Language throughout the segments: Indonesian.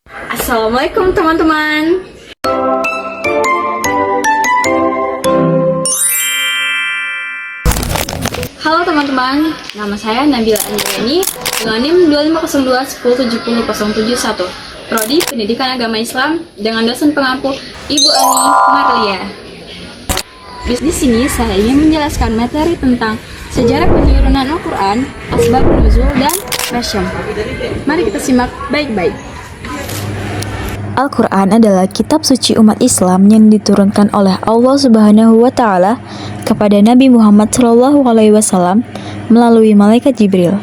Assalamualaikum teman-teman. Halo teman-teman, nama saya Nabila Anjani dengan NIM 2502107071, Prodi Pendidikan Agama Islam dengan dosen pengampu Ibu Ani Marlia. Di sini saya ingin menjelaskan materi tentang sejarah penurunan Al-Quran, asbabun nuzul, dan rasyam. Mari kita simak baik-baik. Al-Quran adalah kitab suci umat Islam yang diturunkan oleh Allah Subhanahu wa Ta'ala kepada Nabi Muhammad SAW melalui malaikat Jibril.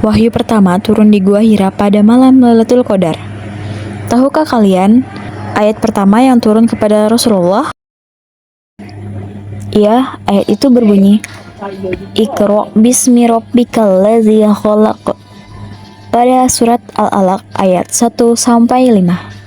Wahyu pertama turun di Gua Hira pada malam Lailatul Qadar. Tahukah kalian ayat pertama yang turun kepada Rasulullah? Ya, ayat itu berbunyi, Iqra bismi rabbikal ladzi khalaq, pada surat Al-Alaq ayat 1-5.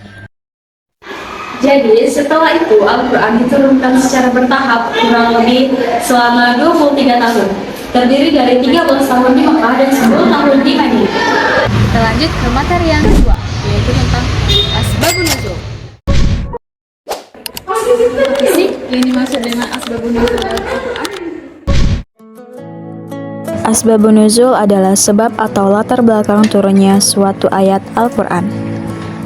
Jadi setelah itu Al-Quran diturunkan secara bertahap kurang lebih selama 23 tahun. Terdiri dari 13 tahun di Mekah dan 10 tahun di Madinah. Kita lanjut ke materi yang kedua, yaitu tentang asbabun nuzul. Apa sih yang dimaksud dengan asbabun nuzul dalam Al-Quran? Asbabun nuzul adalah sebab atau latar belakang turunnya suatu ayat Al-Quran.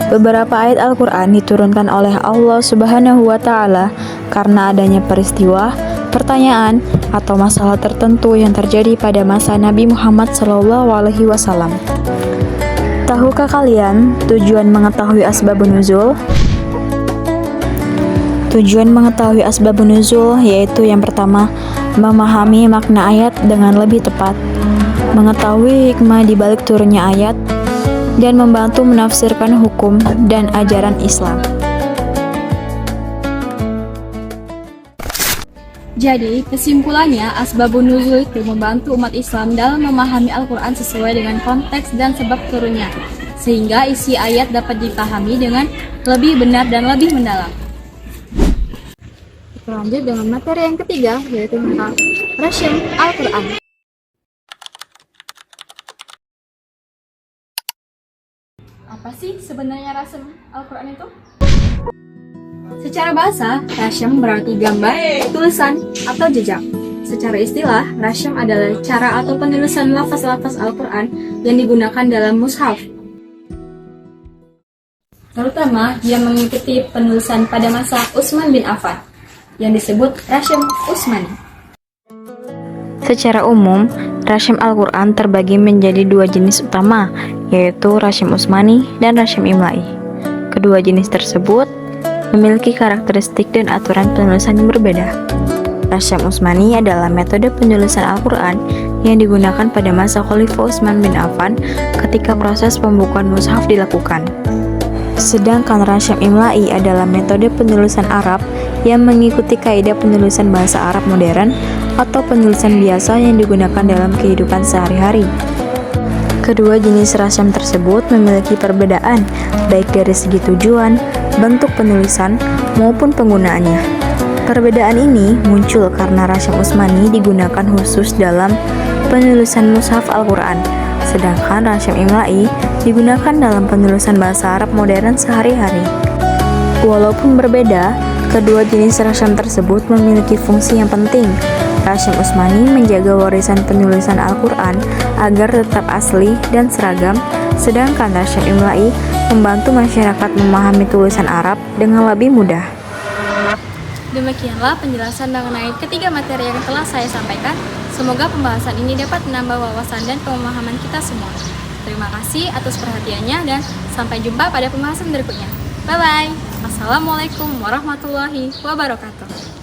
Beberapa ayat Al-Quran diturunkan oleh Allah Subhanahu wa Ta'ala karena adanya peristiwa, pertanyaan, atau masalah tertentu yang terjadi pada masa Nabi Muhammad SAW. Tahukah kalian tujuan mengetahui asbabun nuzul? Tujuan mengetahui asbabun nuzul yaitu yang pertama, memahami makna ayat dengan lebih tepat, mengetahui hikmah di balik turunnya ayat, dan membantu menafsirkan hukum dan ajaran Islam. Jadi, kesimpulannya, asbabun nuzul itu membantu umat Islam dalam memahami Al-Quran sesuai dengan konteks dan sebab turunnya, sehingga isi ayat dapat dipahami dengan lebih benar dan lebih mendalam. Kita lanjut dengan materi yang ketiga, yaitu tentang rasyam Al-Quran. Apa sih sebenarnya rasyam Al-Quran itu? Secara bahasa, rasyam berarti gambar, tulisan, atau jejak. Secara istilah, rasyam adalah cara atau penulisan lafaz-lafaz Al-Quran yang digunakan dalam mushaf. Terutama yang mengikuti penulisan pada masa Utsman bin Affan, yang disebut rasyam Utsmani. Secara umum, rasyam Al-Quran terbagi menjadi dua jenis utama, yaitu rasyam Utsmani dan rasyam Imla'i. Kedua jenis tersebut memiliki karakteristik dan aturan penulisan yang berbeda. Rasyam Utsmani adalah metode penulisan Al-Quran yang digunakan pada masa Khalifah Utsman bin Affan ketika proses pembukuan mushaf dilakukan. Sedangkan rasyam Imla'i adalah metode penulisan Arab yang mengikuti kaidah penulisan bahasa Arab modern atau penulisan biasa yang digunakan dalam kehidupan sehari-hari. Kedua jenis rasyam tersebut memiliki perbedaan baik dari segi tujuan, bentuk penulisan, maupun penggunaannya. Perbedaan ini muncul karena rasyam Utsmani digunakan khusus dalam penulisan mushaf Al-Quran, sedangkan rasyam Imla'i digunakan dalam penulisan bahasa Arab modern sehari-hari. Walaupun berbeda, kedua jenis rasyam tersebut memiliki fungsi yang penting. Rasyam Utsmani menjaga warisan penulisan Al-Quran agar tetap asli dan seragam, sedangkan rasyam Imla'i membantu masyarakat memahami tulisan Arab dengan lebih mudah. Demikianlah penjelasan mengenai ketiga materi yang telah saya sampaikan. Semoga pembahasan ini dapat menambah wawasan dan pemahaman kita semua. Terima kasih atas perhatiannya dan sampai jumpa pada pembahasan berikutnya. Bye-bye. Assalamualaikum warahmatullahi wabarakatuh.